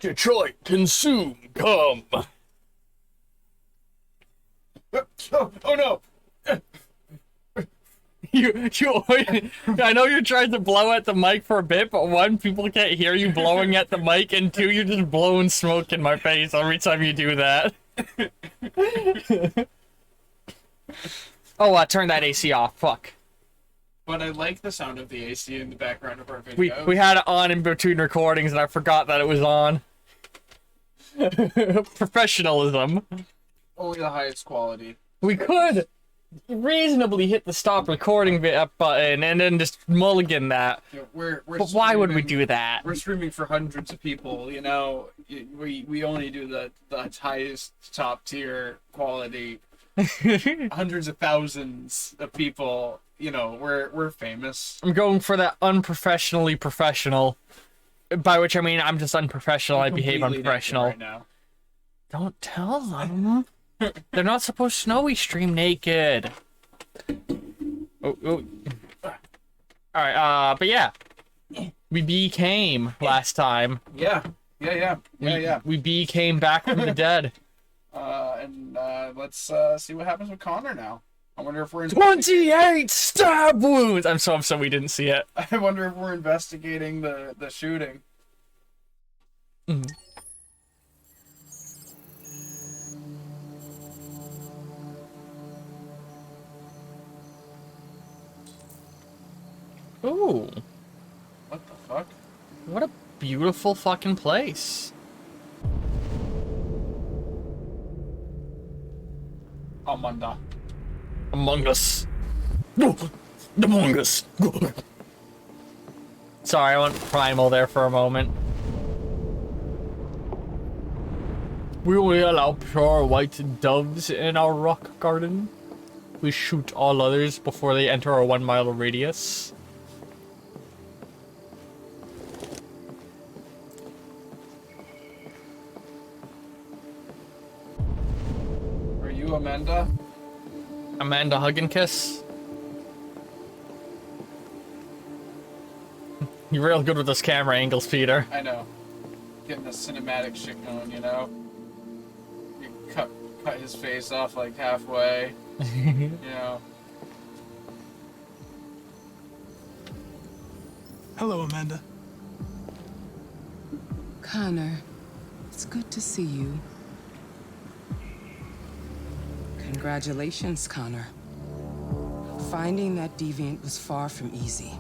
Detroit, consume, come. Oh no! I know you're trying to blow at the mic for a bit, but one, people can't hear you blowing at the mic, and two, you're just blowing smoke in my face every time you do that. Oh, turn that AC off. Fuck. But I like the sound of the AC in the background of our We video. had it on in between recordings, and I forgot that it was on. Professionalism. Only the highest quality. We could reasonably hit the stop recording button and then just mulligan that. We're But why would we streaming- do that? We're streaming for hundreds of people, you know. We only do the highest top tier quality. Hundreds of thousands of people, you know. We're famous. I'm going for that unprofessionally professional. By which I mean I'm just unprofessional. I behave Completely naked unprofessional. right now. Don't tell them. They're not supposed to know we stream naked. Oh. Alright, but yeah. We became last time. Yeah. We became back from the dead. Let's see what happens with Connor now. I wonder if we're 28 stab wounds! I'm so upset we didn't see it. I wonder if we're investigating the shooting. Mm. Ooh, What the fuck? what a beautiful fucking place. Amanda. Among Us. Among Us. Sorry, I went primal there for a moment. We only allow pure white doves in our rock garden. We shoot all others before they enter our 1 mile radius. Are you Amanda? Amanda Hug and Kiss. You're real good with those camera angles, Peter. I know. Getting the cinematic shit going, you know? You cut his face off like halfway. You know? Hello, Amanda. Connor, it's good to see you. Congratulations, Connor. Finding that deviant was far from easy.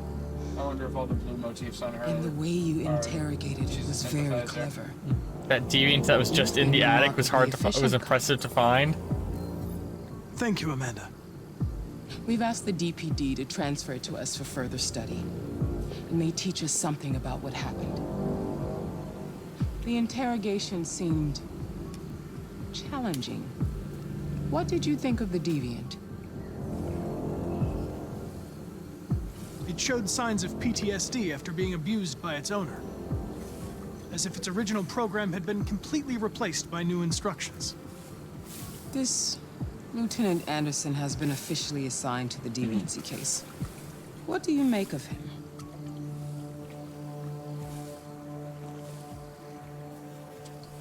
I wonder if all the blue motifs on her. And the way you interrogated she's it a was very sympathizer. clever. That deviant that was just in the attic was hard to find. It was impressive to find. Thank you, Amanda. We've asked the DPD to transfer it to us for further study. It may teach us something about what happened. The interrogation seemed challenging. What did you think of the deviant? It showed signs of PTSD after being abused by its owner. As if its original program had been completely replaced by new instructions. This Lieutenant Anderson has been officially assigned to the deviancy case. What do you make of him?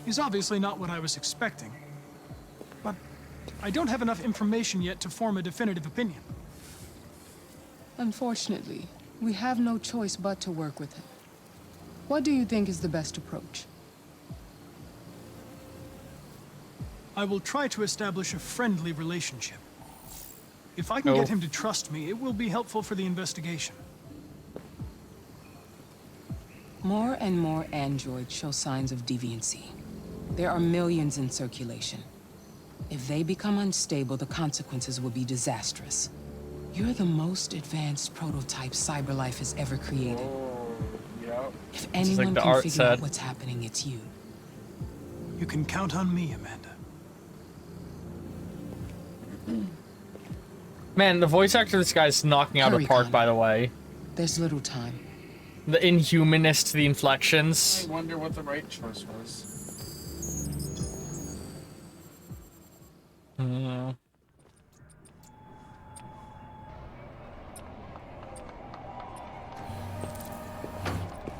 He's obviously not what I was expecting. But I don't have enough information yet to form a definitive opinion. Unfortunately, we have no choice but to work with him. What do you think is the best approach? I will try to establish a friendly relationship. If I can get him to trust me, it will be helpful for the investigation. More and more androids show signs of deviancy. There are millions in circulation. If they become unstable, the consequences will be disastrous. You're the most advanced prototype CyberLife has ever created. Yep. If like anyone the can art figure said. out what's happening, it's you. You can count on me, Amanda. Man, the voice actor of this guy's knocking out of Hurry, the park, Connor. by the way. There's little time. The inhumanness to the inflections. I wonder what the right choice was.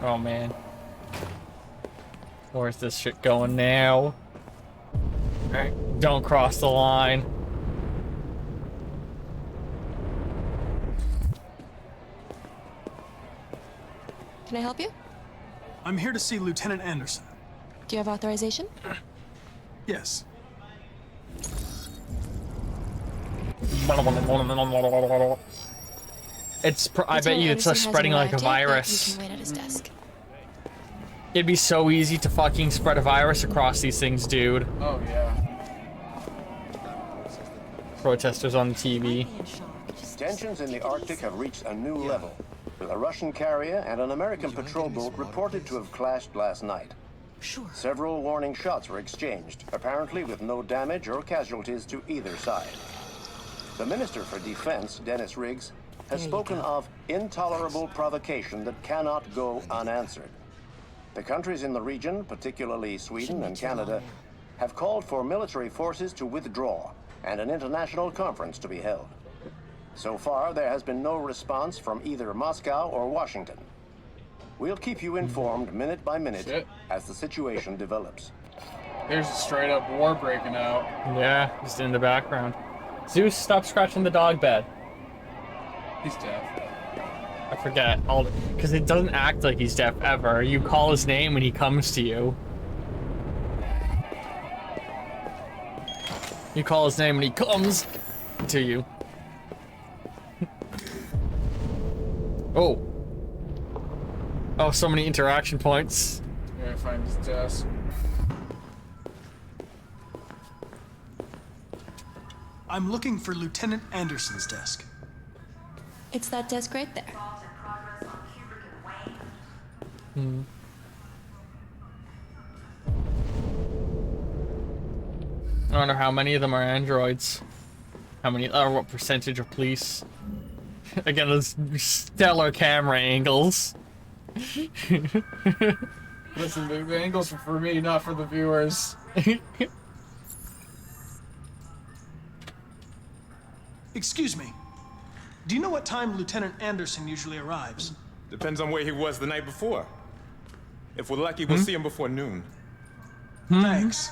Oh man. Where's this shit going now? Don't cross the line. Can I help you? I'm here to see Lieutenant Anderson. Do you have authorization? Yes. I bet you it's just spreading like a You virus. can wait at his desk. It'd be so easy to fucking spread a virus across these things, dude. Oh yeah. Protesters on TV. Tensions in the Arctic have reached a new level, with a Russian carrier and an American patrol boat reported to have clashed last night. Sure. Several warning shots were exchanged, apparently with no damage or casualties to either side. The Minister for Defense, Dennis Riggs, has spoken of intolerable provocation that cannot go unanswered. The countries in the region, particularly Sweden and Canada, have called for military forces to withdraw and an international conference to be held. So far, there has been no response from either Moscow or Washington. We'll keep you informed minute by minute Shit. as the situation develops. There's a straight up war breaking out. Yeah, just in the background. Zeus, stop scratching the dog bed. He's deaf. I forget all because it doesn't act like he's deaf ever. You call his name when he comes to you. You call his name when he comes to you. Oh. Oh, so many interaction points. Here, I find his desk. I'm looking for Lieutenant Anderson's desk. It's that desk right there. I wonder how many of them are androids. How many, or what percentage are police? Again, those stellar camera angles. Listen, the angles are for me, not for the viewers. Excuse me. Do you know what time Lieutenant Anderson usually arrives? Depends on where he was the night before. If we're lucky, we'll see him before noon. Thanks.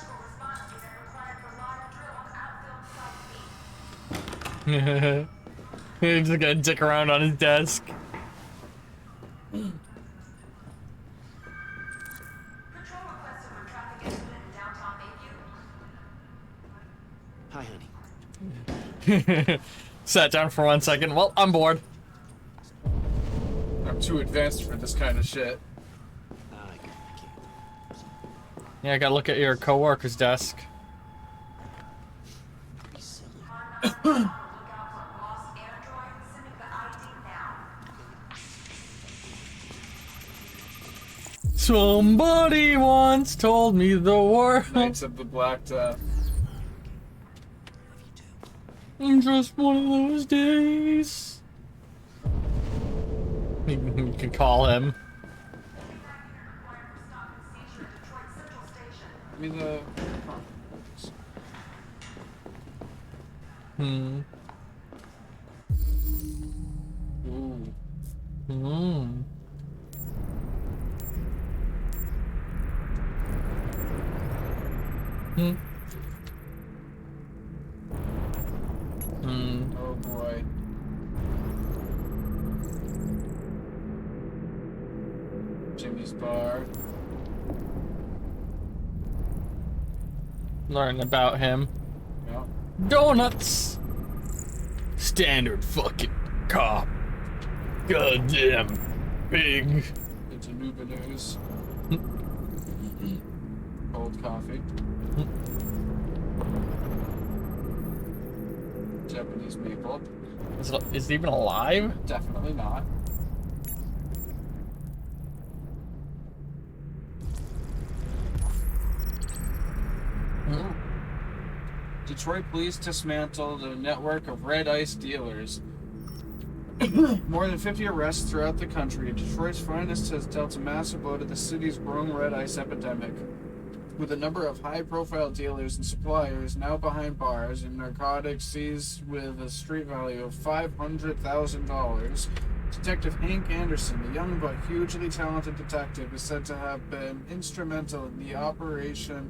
He's just gonna dick around on his desk. Hi, honey. Sat down for 1 second. Well, I'm bored. I'm too advanced for this kind of shit. I can't. Yeah, I gotta look at your coworker's desk. Be silly. Somebody once told me the world. Knights of the Black Death. I'm just one of those days. You can call him. I mean, the. Hmm. Ooh. Hmm. Hmm. Hmm. Oh boy. Jimmy's Bar. Learn about him. Yeah. Donuts. Standard fucking cop. Goddamn pig. Into Nuba News. Cold coffee. Japanese maple. Is he even alive? Definitely not. Detroit police dismantled a network of red ice dealers. More than 50 arrests throughout the country. Detroit's finest has dealt a massive blow to the city's growing red ice epidemic, with a number of high-profile dealers and suppliers now behind bars and narcotics seized with a street value of $500,000. Detective Hank Anderson, a young but hugely talented detective, is said to have been instrumental in the operation,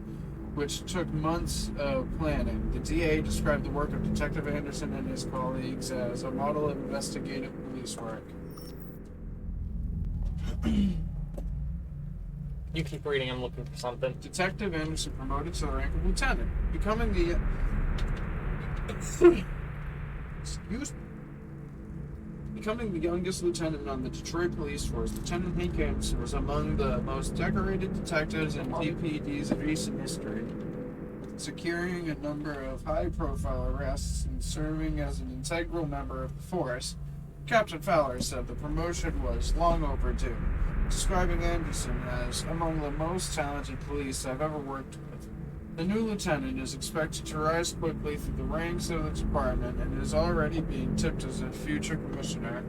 which took months of planning. The DA described the work of Detective Anderson and his colleagues as a model of investigative police work. You keep reading, I'm looking for something. Detective Anderson promoted to the rank of lieutenant, becoming the... Excuse me. Becoming the youngest lieutenant on the Detroit Police Force, Lieutenant Hank Anderson was among the most decorated detectives in DPD's recent history, securing a number of high-profile arrests and serving as an integral member of the force. Captain Fowler said the promotion was long overdue, describing Anderson as among the most talented police I've ever worked with. The new lieutenant is expected to rise quickly through the ranks of the department and is already being tipped as a future commissioner.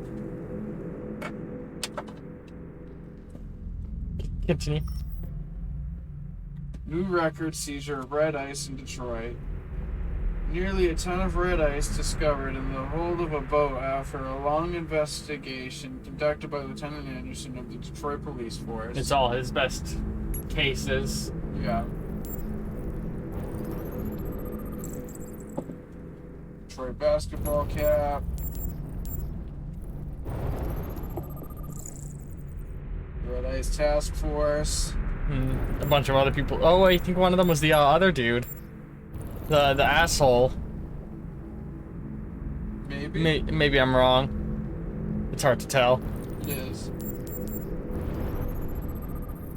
Continue. New record seizure of red ice in Detroit. Nearly a ton of red ice discovered in the hold of a boat after a long investigation conducted by Lieutenant Anderson of the Detroit Police Force. It's all his best cases. Yeah. Detroit basketball cap. Red Ice Task Force. A bunch of other people. Oh, I think one of them was the other dude. The asshole. Maybe. Maybe I'm wrong. It's hard to tell. It is.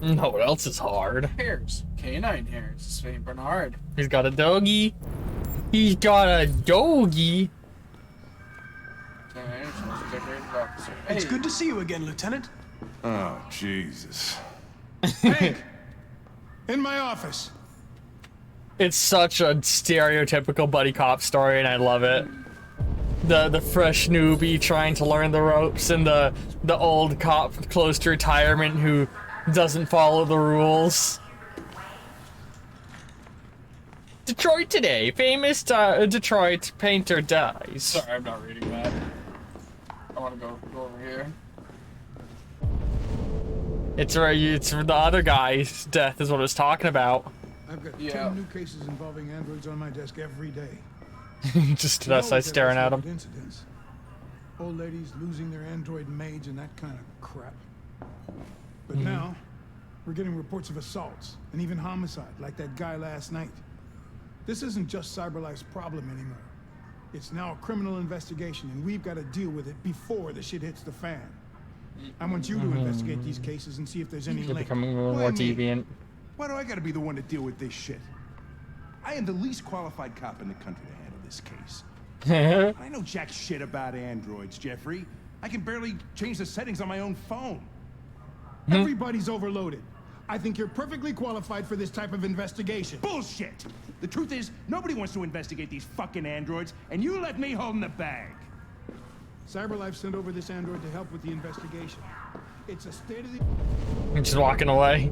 No, what else is hard? Hares. Canine hares. St. Bernard. He's got a doggy. He's got a doggy. It's good to see you again, Lieutenant. Oh, Jesus. Hank! In my office. It's such a stereotypical buddy cop story, and I love it. The fresh newbie trying to learn the ropes, and the old cop close to retirement who doesn't follow the rules. Detroit today, famous Detroit painter dies. Sorry, I'm not reading that. I want to go over here. It's the other guy's death is what it's talking about. I've got 10 new cases involving androids on my desk every day. Just to that side staring at him. Incidents. Old ladies losing their android maids and that kind of crap. But now, we're getting reports of assaults and even homicide, like that guy last night. This isn't just CyberLife's problem anymore. It's now a criminal investigation, and we've got to deal with it before the shit hits the fan. I want you to investigate these cases and see if there's any You're link. becoming more Why me? deviant. Why do I gotta be the one to deal with this shit? I am the least qualified cop in the country to handle this case. I know jack shit about androids, Jeffrey. I can barely change the settings on my own phone. Everybody's overloaded. I think you're perfectly qualified for this type of investigation. Bullshit! The truth is, nobody wants to investigate these fucking androids, and you let me hold in the bag. CyberLife sent over this android to help with the investigation. It's a state-of-the-art I'm just walking away.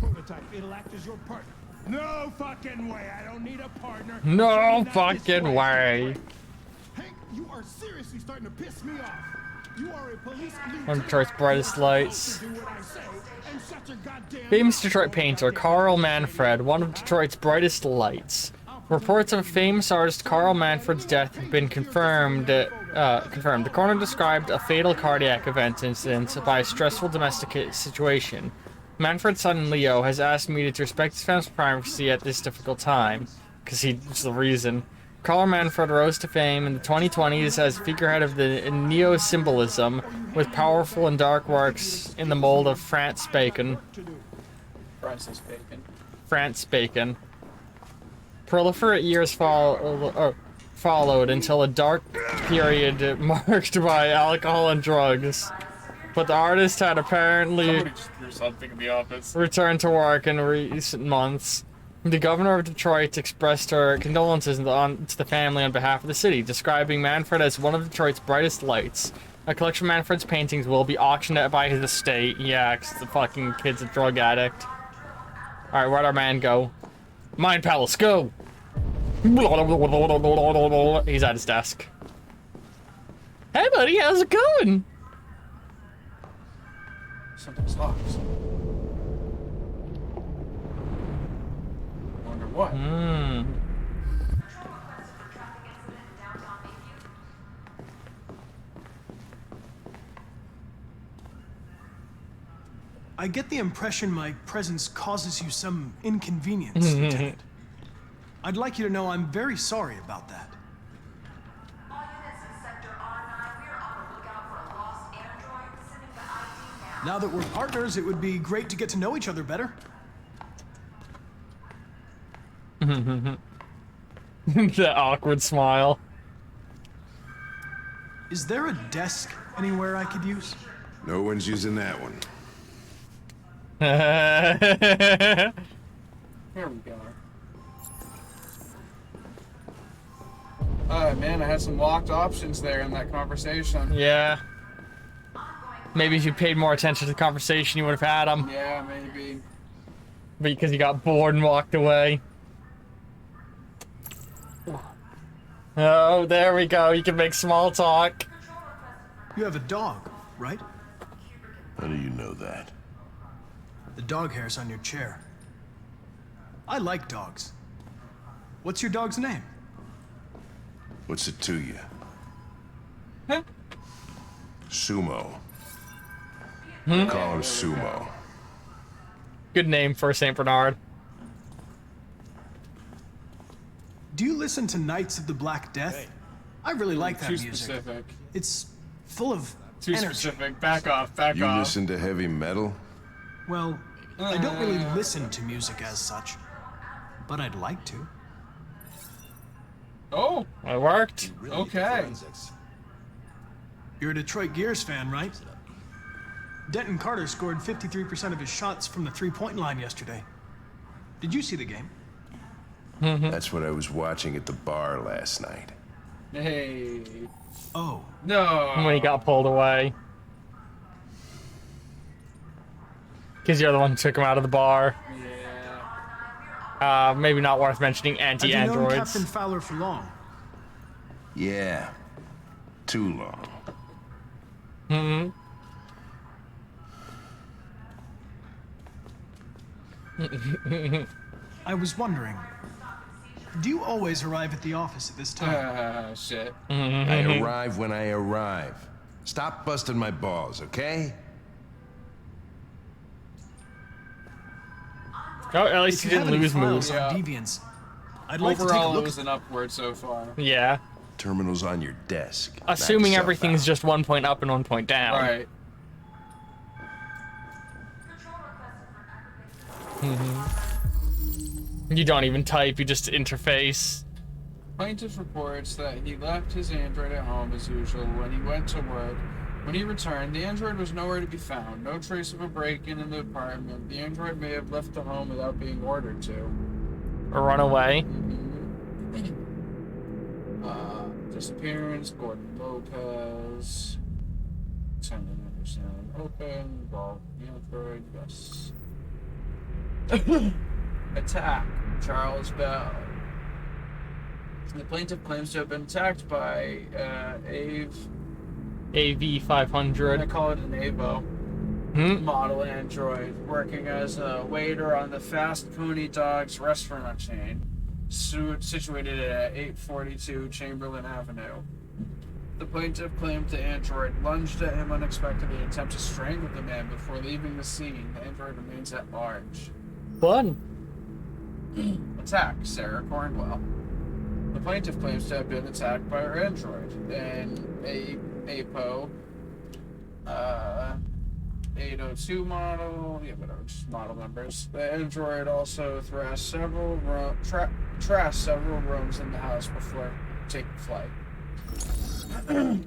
prototype. It'll act as your partner. No fucking way! I don't need a partner. No Certainly not fucking this way. Hank, you are seriously starting to piss me off. You are a police One of Detroit's brightest lights. do what I say and shut your goddamn Famous Detroit painter Carl Manfred, one of Detroit's brightest lights. Reports of famous artist Carl Manfred's death have been confirmed. The coroner described a fatal cardiac event incident by a stressful domestic situation. Manfred's son Leo has asked me to respect his family's privacy at this difficult time, because he's the reason. Carl Manfred rose to fame in the 2020s as figurehead of the neo-symbolism, with powerful and dark works in the mold of Francis Bacon. Proliferate years followed until a dark period marked by alcohol and drugs. But the artist had apparently Somebody just threw something in the office. returned to work in recent months. The governor of Detroit expressed her condolences to the family on behalf of the city, describing Manfred as one of Detroit's brightest lights. A collection of Manfred's paintings will be auctioned by his estate. Yeah, 'cause the fucking kid's a drug addict. Alright, where'd our man go? Mind Palace, go! He's at his desk. Hey, buddy, how's it going? Something's locked. Wonder what? I get the impression my presence causes you some inconvenience, Lieutenant. I'd like you to know I'm very sorry about that. Now that we're partners, it would be great to get to know each other better. The awkward smile. Is there a desk anywhere I could use? No one's using that one. Here we go. Man, I had some locked options there in that conversation. Yeah. Maybe if you paid more attention to the conversation, you would have had them. Yeah, maybe. Because you got bored and walked away. Oh, there we go. You can make small talk. You have a dog, right? How do you know that? The dog hair's on your chair. I like dogs. What's your dog's name? What's it to you? Huh? Sumo. Call him Sumo. Good name for a Saint Bernard. Do you listen to Knights of the Black Death? I really like that Too music. specific. It's full of Too energy. specific. Back off. Back You off. listen to heavy metal? Well, I don't really listen to music as such, but I'd like to. Oh, It worked. okay. You're a Detroit Gears fan, right? Denton Carter scored 53% of his shots from the three-point line yesterday. Did you see the game? That's what I was watching at the bar last night. Hey. Oh, No. When he got pulled away. Because you're the one who took him out of the bar. Yeah. Maybe not worth mentioning have you known anti-androids. Captain Fowler for long? Yeah. Too long. I was wondering, do you always arrive at the office at this time? Shit. I arrive when I arrive. Stop busting my balls, okay? Oh, at least If he you have didn't any lose files moves. on Yeah. Deviants, I'd like to take a Overall, it look. was an upward so far. Yeah. Terminal's on your desk. Knock Assuming yourself everything's out. just 1 point up and 1 point down. Right. You don't even type, you just interface. Plaintiff reports that he left his android at home as usual when he went to work. When he returned, the android was nowhere to be found. No trace of a break-in in the apartment. The android may have left the home without being ordered to. Or run away. Disappearance, Gordon Lopez. Sending number 7 open. Involved android, yes. Attack, Charles Bell. The plaintiff claims to have been attacked by AV500. I call it an AVO model android, working as a waiter on the Fast Pony Dogs restaurant chain, situated at 842 Chamberlain Avenue. The plaintiff claimed the android lunged at him unexpectedly and attempted to strangle the man before leaving the scene. The android remains at large. Fun. Attack, Sarah Cornwell. The plaintiff claims to have been attacked by her android. An APO 802 model, yeah, whatever, just model numbers. The android also trashed several rooms in the house before taking flight.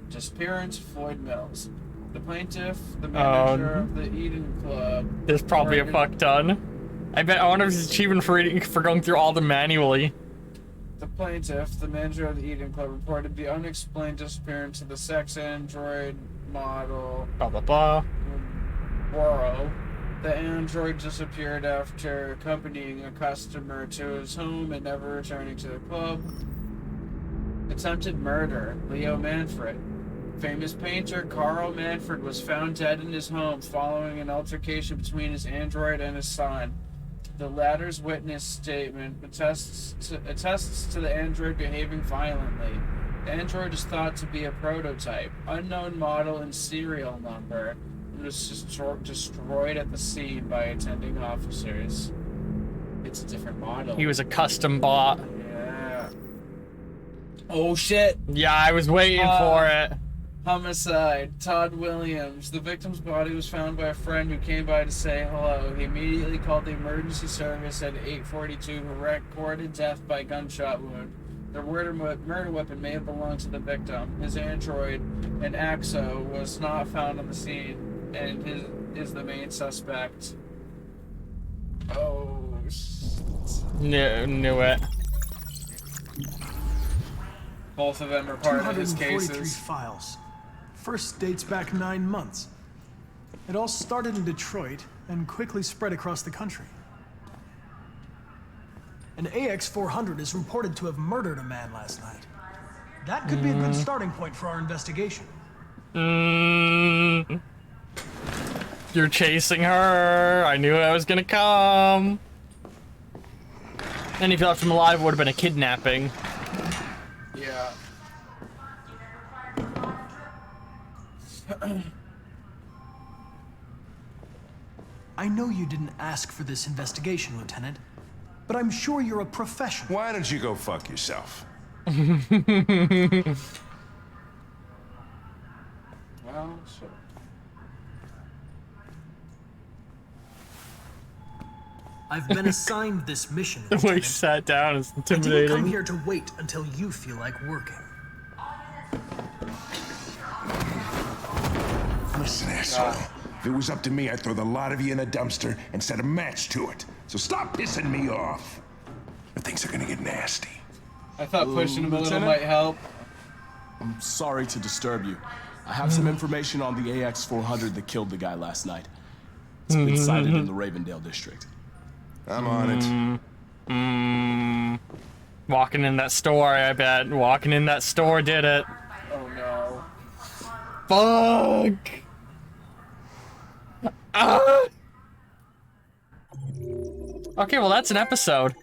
Disappearance, Floyd Mills. The plaintiff, the manager of the Eden Club. There's probably a fuck ton. I wonder if his achievement for going through all the manually. The plaintiff, the manager of the Eden Club, reported the unexplained disappearance of the sex android model Blah blah blah. Waro. The android disappeared after accompanying a customer to his home and never returning to the club. Attempted murder, Leo Manfred. famous painter Carl Manfred was found dead in his home following an altercation between his android and his son. The latter's witness statement attests to the android behaving violently. The android is thought to be a prototype, unknown model and serial number, and was destroyed at the scene by attending officers. It's a different model. He was a custom bot. Yeah. Oh shit! Yeah, I was waiting for it. Homicide. Todd Williams. The victim's body was found by a friend who came by to say hello. He immediately called the emergency service at 8:42, who recorded death by gunshot wound. The murder weapon may have belonged to the victim. His android, an AXO, was not found on the scene, and is the main suspect. Oh, shit. Knew it. Both of them are part of his 243 cases. files. First dates back 9 months. It all started in Detroit and quickly spread across the country. An AX-400 is reported to have murdered a man last night. That could be a good starting point for our investigation. You're chasing her. I knew I was gonna come. And if you left him alive, it would have been a kidnapping. Yeah. I know you didn't ask for this investigation, Lieutenant, but I'm sure you're a professional. Why don't you go fuck yourself? Well, sure. I've been assigned this mission, The way he Lieutenant. sat down is I didn't come intimidating. here to wait until you feel like working. Listen, asshole. If it was up to me, I'd throw the lot of you in a dumpster and set a match to it. So stop pissing me off. Or things are gonna get nasty. I thought pushing him a little Lieutenant? might help. I'm sorry to disturb you. I have some information on the AX-400 that killed the guy last night. It's been sighted in the Ravendale district. I'm on it. Walking in that store, I bet. Walking in that store did it. Oh no. Fuck! Ah! Okay, well that's an episode.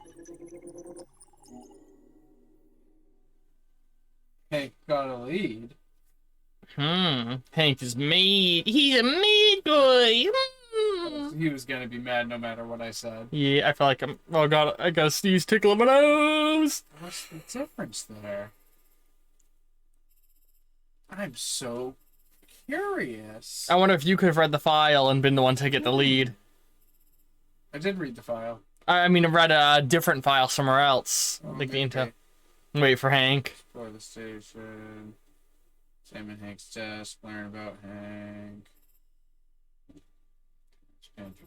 Hank got a lead. Hank is mean. He's a mean boy. He was gonna be mad no matter what I said. Yeah, I feel like I'm. Oh god, I got a sneeze tickle in my nose. What's the difference there? I'm so curious. I wonder if you could have read the file and been the one to get the lead. I did read the file. I mean, I've read a different file somewhere else. Like the intel. Okay. Wait for Hank. Explore the station. Examine Hank's desk. Learn about Hank.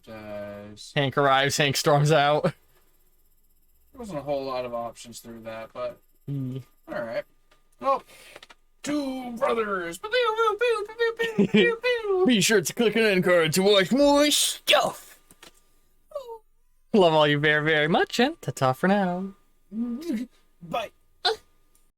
Dies. Hank arrives, Hank storms out. There wasn't a whole lot of options through that, but alright. Oh, two brothers. Be sure to click on end card to watch more stuff. Love all you very, very much, and ta-ta for now. Bye.